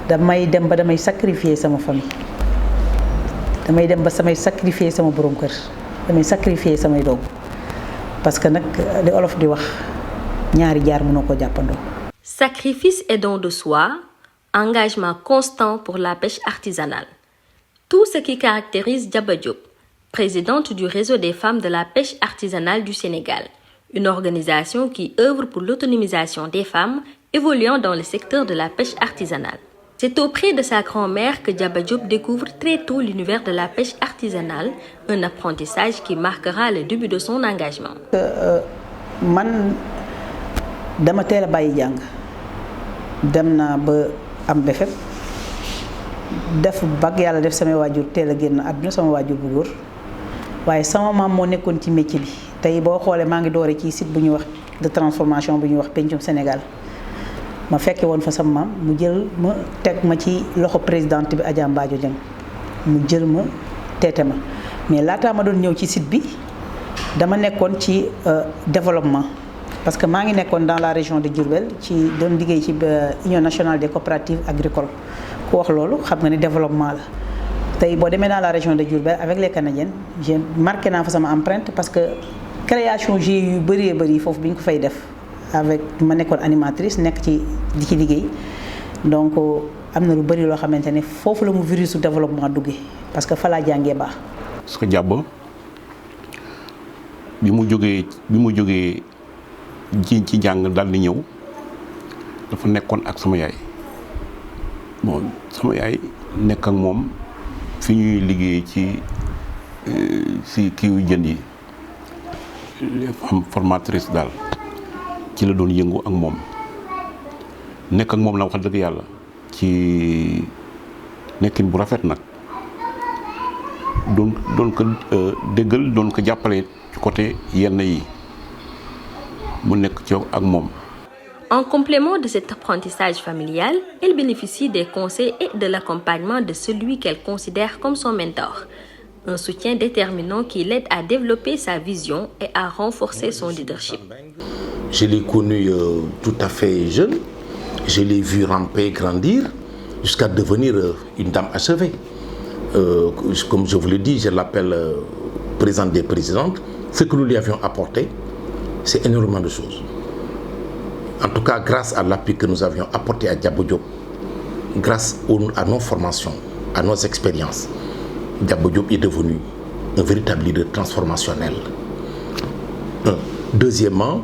damay dem ba damay sacrifier sama famille damay dem ba samay sacrifier sama borom kër damay sacrifier samay doom parce que nag li olof di wax ñaari jaar mënoo ko jàppandoo. Sacrifice et don de soi, engagement constant pour la pêche artisanale. Tout ce qui caractérise Diaba Diop, présidente du réseau des femmes de la pêche artisanale du Sénégal, une organisation qui œuvre pour l'autonomisation des femmes évoluant dans le secteur de la pêche artisanale. C'est auprès de sa grand-mère que Diaba Diop découvre très tôt l'univers de la pêche artisanale, un apprentissage qui marquera le début de son engagement. Man dama teel a bàyyi jàng dem naa ba am BFEM def bac yàlla def samay waajur teel a génn àdduna sama waajur bu góor waaye sama maam moo nekkoon ci métier bi tey boo xoolee maa ngi doore ci site bu ñuy wax de transformation bu ñuy wax Pencum Sénégal ma fekke woon fa sama maam mu jël ma teg ma ci loxo présidente bi Adja Mbadio Dieng mu jël ma teete ma mais laataa ma doon ñëw ci site bi dama nekkoon ci développement parce que maa ngi nekkoon dans la région de Diourbel ci doon liggéey ci Union nationale des coopératives agricoles ku wax loolu xam nga ni développement la tey boo demee dans la région de Diourbel avec les Canadiens j'ai marqué naa fa sama empreinte parce que création GIE yu bëree bëri foofu bi ñu ko fay def avec ma nekkoon animatrice nekk ci di ci liggéey donc am na lu bëri loo xamante ne foofu la mu virus su développement duggee parce que fa laa jàngee baax. parce que Diaba bi mu jógee ci jàng daal di ñëw dafa nekkoon ak sama yaay bon sama yaay nekk ak moom fi ñuy liggéey ci kiiwu jën yi am formatrice daal ci la doon yëngu ak moom nekk ak moom la wax dëgg yàlla ci nekkin bu rafet nag doon ko déggal doon ko jàppale ci côté yenn yi mu nekk ci ak moom. En complément de cet apprentissage familial, elle bénéficie des conseils et de l'accompagnement de celui qu'elle considère comme son mentor. Un soutien déterminant qui l'aide à développer sa vision et à renforcer son leadership. Je l'ai connue tout à fait jeune. Je l'ai vue ramper, grandir, jusqu'à devenir une dame achevée. Comme je vous l'ai dit, je l'appelle présidente des présidentes. Ce que nous lui avions apporté, c'est énormément de choses. En tout cas, grâce à l'appui que nous avions apporté à Diaba Diop, grâce à nos formations, à nos expériences, Diaba Diop est devenu un véritable leader transformationnel. Deuxièmement,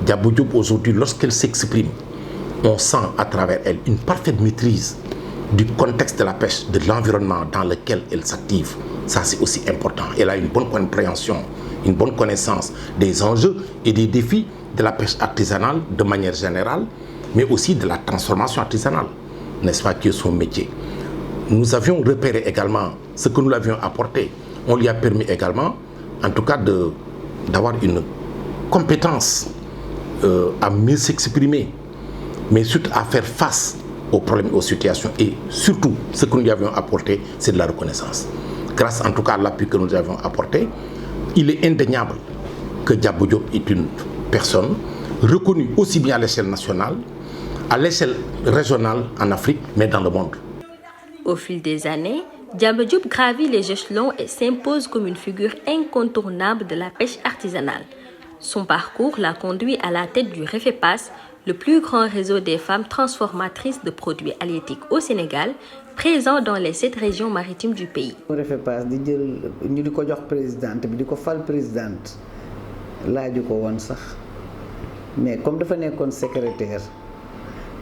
Diaba Diop aujourd'hui, lorsqu'elle s'exprime, on sent à travers elle une parfaite maîtrise du contexte de la pêche, de l'environnement dans lequel elle s'active. Ça, c'est aussi important. Elle a une bonne compréhension, une bonne connaissance des enjeux et des défis de la pêche artisanale de manière générale, mais aussi de la transformation artisanale, n'est-ce pas, qui est son métier. Nous avions repéré également ce que nous l'avions apporté. On lui a permis également, en tout cas, d'avoir une compétence à mieux s'exprimer, mais surtout à faire face aux problèmes, aux situations. Et surtout, ce que nous lui avions apporté, c'est de la reconnaissance. Grâce en tout cas à l'appui que nous avions apporté, il est indéniable que Diaba Diop est une personne reconnue aussi bien à l'échelle nationale, à l'échelle régionale en Afrique, mais dans le monde. Au fil des années, Diaba Diop gravit les échelons et s'impose comme une figure incontournable de la pêche artisanale. Son parcours l'a conduit à la tête du REFEPAS, le plus grand réseau des femmes transformatrices de produits halieutiques au Sénégal, présent dans les 7 régions maritimes du pays. REFEPAS di jël ñu di ko jox présidente bi di ko fal présidente laaju ko woon sax mais comme dafa nekkoon secrétaire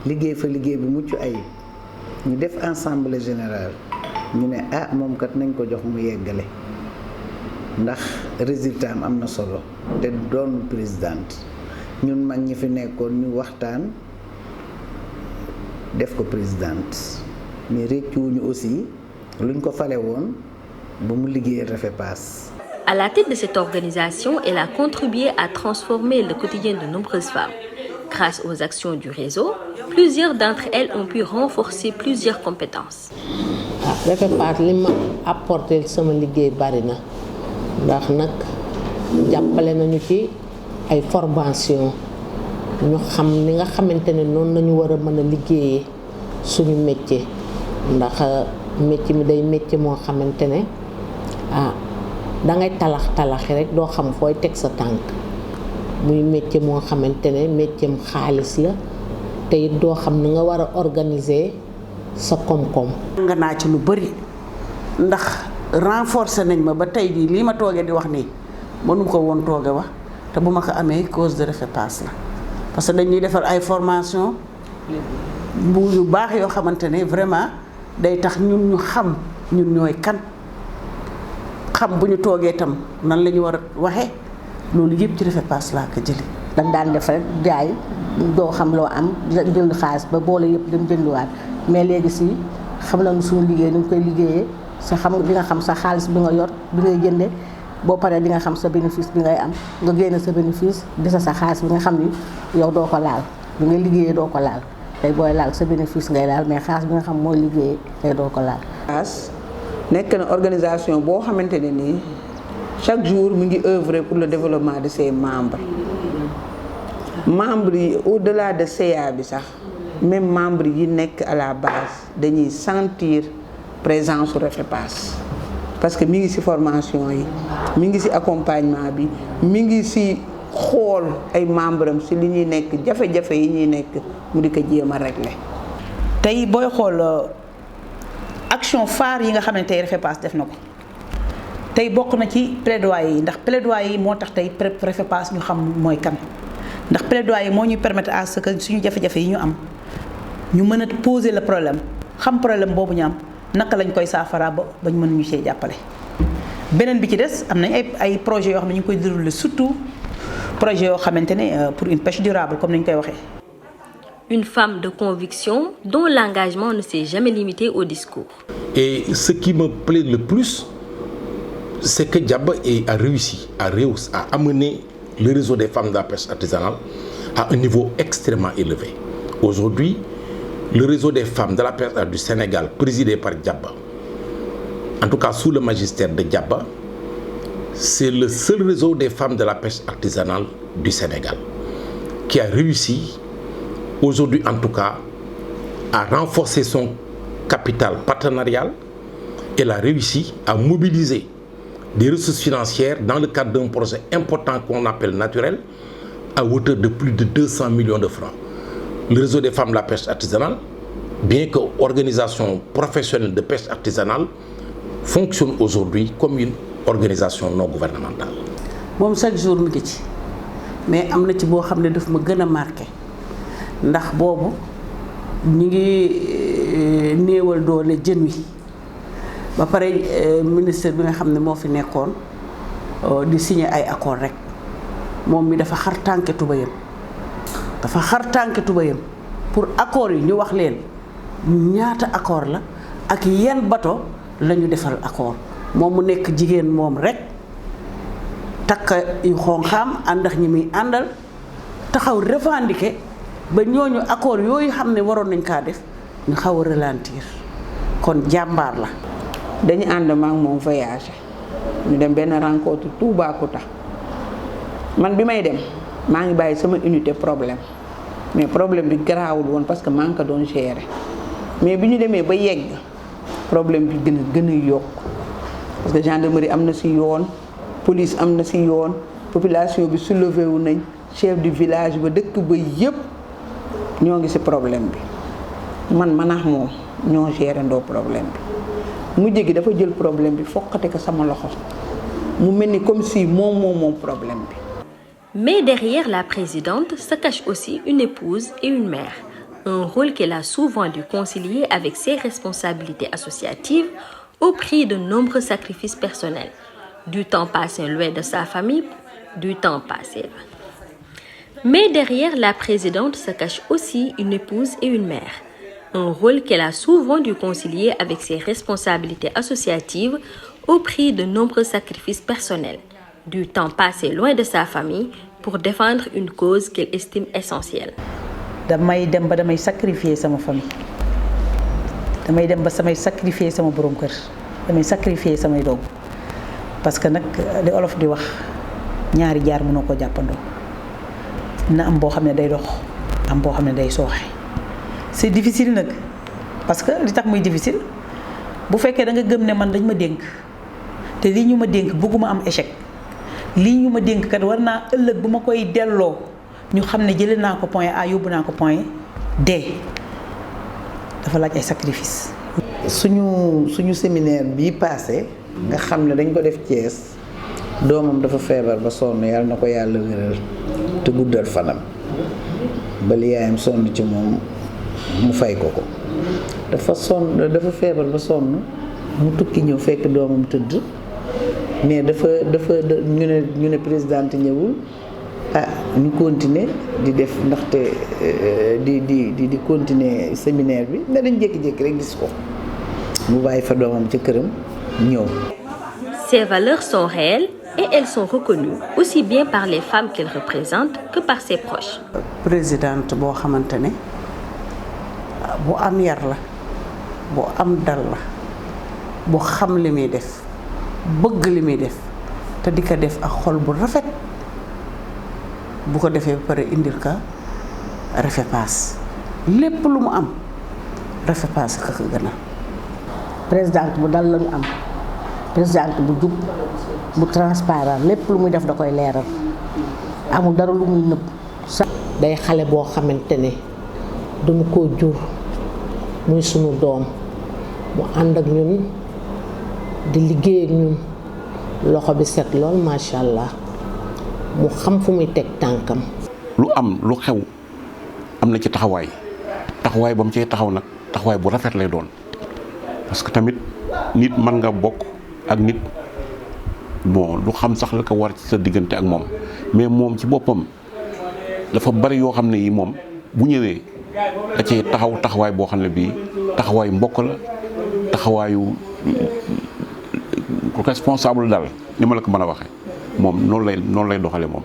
liggéey fa liggéey bu mucc ayib ñu def assemblée générale ñu ne ah moom kat nañ ko jox mu yeggale ndax résultat am na solo te doon présidente ñun mag ñi fi nekkoon ñu waxtaan def ko présidente mais réccuwuñu aussi luñ ko fale woon ba mu liggéey REFEPAS. À la tête de cette organisation, elle a contribué à transformer le quotidien de nombreuses femmes. Grâce aux actions du réseau, plusieurs d'entre elles ont pu renforcer plusieurs compétences. REFEPAS li ma apporté sama liggéey bari na ndax nag jàppale nañu ci ay formation ñu xam ni nga xamante ne noonu nañu war a mën a liggéeyee suñu métier ndax métier mi day métier moo xamante ne dangay talaxi rek doo xam fooy teg sa tànk muy métier moo xamante ne métier xaalis la te it doo xam ni nga war a organiser sa koom-koom. nga naa ci lu bari ndax renforcer nañ ma ba tey jii lii ma toogee di wax nii mënu ko woon tooge wax te bu ma ko amee cause de REFEPAS la parce que dañuy defal ay formation bu yu baax yoo xamante ne vraiment day tax ñun ñu xam ñun ñooy kan xam bu ñu toogee itam nan la ñu war a waxee loolu yëpp ci REFEPAS laa ko jëlee. dañ daan def rek jaay doo xam loo am jënd xaalis ba boole yëpp dem jëndiwaat mais léegi si xam nañu suñu liggéey ni ñu koy liggéeyee sa xam di nga xam sa xaalis bi nga yor bi ngay jënde boo paree di nga xam sa bénéfice bi ngay am nga génne sa bénéfice gisa sa xaalis bi nga xam ni yow doo ko laal bi nga liggéeyee doo ko laal tey booy laal sa bénéfice ngay laal mais xaalis bi nga xam mooy liggéeyee tey doo ko laal. REFEPAS nekk na organisation boo xamante ne nii chaque jour mu ngi œuvrer pour le développement de ses membres yi au-delà de CA bi sax même membres yi nekk à la base dañuy sentir présence su REFEPAS parce que mi ngi ci formation yi mi ngi ci accompagnement bi mi ngi ci xool ay membres am ci li ñuy nekk jafe-jafe yi ñuy nekk mu di ko jéem a régler. tey booy xool action phare yi nga xam ne tey REFEPAS def na ko tey bokk na ci plaidoyer yi ndax plaidoyer yi moo tax tey REFEPAS ñu xam mooy kan ndax plaidoyer yi moo ñuy permettre à ce que suñu jafe-jafe yi ñu am ñu mën a poser le problème xam problème boobu ñu am naka lañ koy saafara ba ñu mën ñu see jàppale. beneen bi ci des am nañ ay projets yoo xam ne ñu ngi koy dérouler surtout projet yoo xamante ne pour une pêche durable comme ni ñu koy waxee. Une femme de conviction dont l'engagement ne s'est jamais limité au discours. Et ce qui me plaît le plus, c'est que Diaba a réussi à amener le réseau des femmes de la pêche artisanale à un niveau extrêmement élevé. Aujourd'hui, le réseau des femmes de la pêche du Sénégal, présidé par Diaba, en tout cas sous le magistère de Diaba, c'est le seul réseau des femmes de la pêche artisanale du Sénégal qui a réussi, aujourd'hui en tout cas, à renforcer son capital partenarial. Elle a réussi à mobiliser des ressources financières dans le cadre d'un projet important qu'on appelle naturel à hauteur de plus de 200 millions de francs. Le réseau des femmes de la pêche artisanale, bien que organisation professionnelle de pêche artisanale, fonctionne aujourd'hui comme une organisation non gouvernementale. moom chaque jour mi ngi ci mais am na ci boo xam ne daf ma gën a marqué ndax boobu ñu ngi néewal doole jën wi ba pare ministre bi nga xam ne moo fi nekkoon di signer ay accord rek moom mi dafa xar tànke tubayam pour accord yi ñu wax leen ñaata accord la ak yan bato la ñu defal accord moom mu nekk jigéen moom rek takk yu xonxaam àndax ñi muy àndal taxaw revendiquer ba ñooñu accord yooyu xam ne waroon nañ kaa def ñu xaw a ralentir kon jàmbaar la. dañu ànd maak moom voyagé ñu dem benn rencontre Toubacouta man bi may dem maa ngi bàyyi sama unité problème mais problème bi garaawul woon parce que maa ngi ko doon gérer mais bi ñu demee ba yegg problème bi gën a yokk parce que gendarmerie am na ci yoon police am na ci yoon population bi soulevé wu nañ chef du village ba dëkk ba yépp ñoo ngi ci problème bi man ak moom ñoo gérer ndoo problème bi mujj gi dafa jël problème bi foqate ko sama loxo mu mel ni comme si moom problème bi. Mais derrière la présidente se cache aussi une épouse et une mère, un rôle qu'elle a souvent dû concilier avec ses responsabilités associatives au prix de nombreux sacrifices personnels, du temps passé loin de sa famille, du temps passé là. Mais derrière la présidente se cache aussi une épouse et une mère, un rôle qu'elle a souvent dû concilier avec ses responsabilités associatives au prix de nombreux sacrifices personnels, du temps passé loin de sa famille pour défendre une cause qu'elle estime essentielle. damay dem ba damay sacrifier sama famille damay dem ba samay sacrifier sama borom kër damay sacrifier samay doom parce que nag li olof di wax ñaari jaar mënoo ko jàppandoo na am boo xam ne day dox am boo xam ne day sooxe c'est difficile nag parce que li tax muy difficile bu fekkee da nga gëm ne man dañ ma dénk te lii ñu ma dénk bëgguma am échec lii ñu ma dénk kat war naa ëllëg bu ma koy delloo ñu xam ne jëlee naa ko point A yóbbu naa ko point D dafa laaj ay sacrifice. suñu séminaire bii passé nga xam ne dañ ko def Thiès doomam dafa feebar ba sonn yàlla na ko yàlla wéral te guddal fanam ba li yaayam sonn ci moom mu fay ko dafa feebar ba sonn mu tukki ñëw fekk doomam tëdd mais ñu ne présidente ñëwul ñu continuer di def ndaxte di continuer séminaire bi ne dañ jékki-jékki rek gis ko mu bàyyi fa doomam ca këram ñëw. Ces valeurs sont réelles et elles sont reconnues aussi bien par les femmes qu'elles représentent que par ses proches. présidente boo xamante ne bu am yar la bu am dal la bu xam li muy def bëgg li muy def te di ko def ak xol bu rafet bu ko defee ba pare indil ka Refepass lépp lu mu am Refepass ka ko gënal. présidente bu dal la ñu am présidente bu jub bu transparent lépp lu muy def da koy leeral amul dara lu muy nëbb. day xale boo xamante ne dama ko jur muy sunu doom mu ànd ak ñun di liggéey ak ñun loxo bi set lool macha allah mu xam fu muy teg tànkam. lu xew am na ci taxawaay ba mu cee taxaw nag taxawaay bu rafet lay doon parce que tamit nit mën nga bokk ak nit bon du xam sax la ko war ci sa diggante ak moom mais moom ci boppam dafa bari yoo xam ne yi moom bu ñëwee da cee taxawaay boo xam ne bii taxawaayu mbokk la taxawaayu responsable daal ni ma la ko mën a waxee moom noonu lay doxale moom.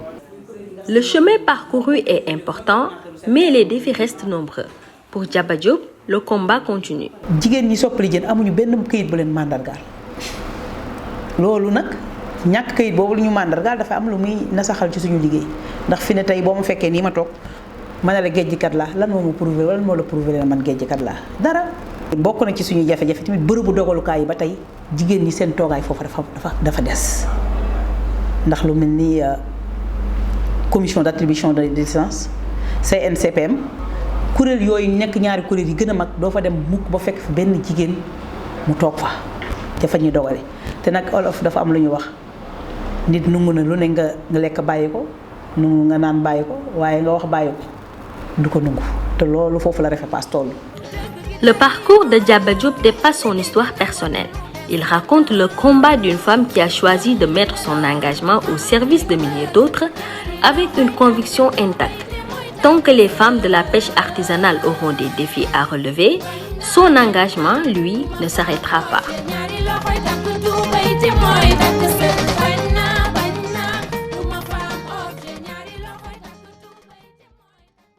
Le chemin parcouru est important, mais les défis restent nombreux. Pour Diaba Diop, le combat continue. jigéen ñi soppali jën amuñu benn këyit bu leen màndargaal loolu nag ñàkk këyit boobu lu ñu màndargaal dafa am lu muy nasaxal ci suñu liggéey ndax fi ne tey boo ma fekkee nii ma toog ma ne la géejjikat laa lan moo ma prouvé lan moo la prouvé la man géejjikat laa dara. bokk na ci suñu jafe-jafe tamit bërëbu dogalukaay yi ba tey jigéen ñi seen toogaay foofu dafa des ndax lu mel ni commission d'attribution de licence CNCPM kuréel yooyu nekk ñaari kuréel yi gën a mag doo fa dem mukk ba fekk fa benn jigéen mu toog fa dafa ñuy dogale te nag olof dafa am lu ñu wax nit nungu na lu ne nga lekk bàyyi ko nungu nga naan bàyyi ko waaye nga wax bàyyi ko du ko nungu te loolu foofu la Refepass toll. Le parcours de Diaba Diop dépasse son histoire personnelle. Il raconte le combat d'une femme qui a choisi de mettre son engagement au service de milliers d'autres avec une conviction intacte. Tant que les femmes de la pêche artisanale auront des défis à relever, son engagement, lui, ne s'arrêtera pas.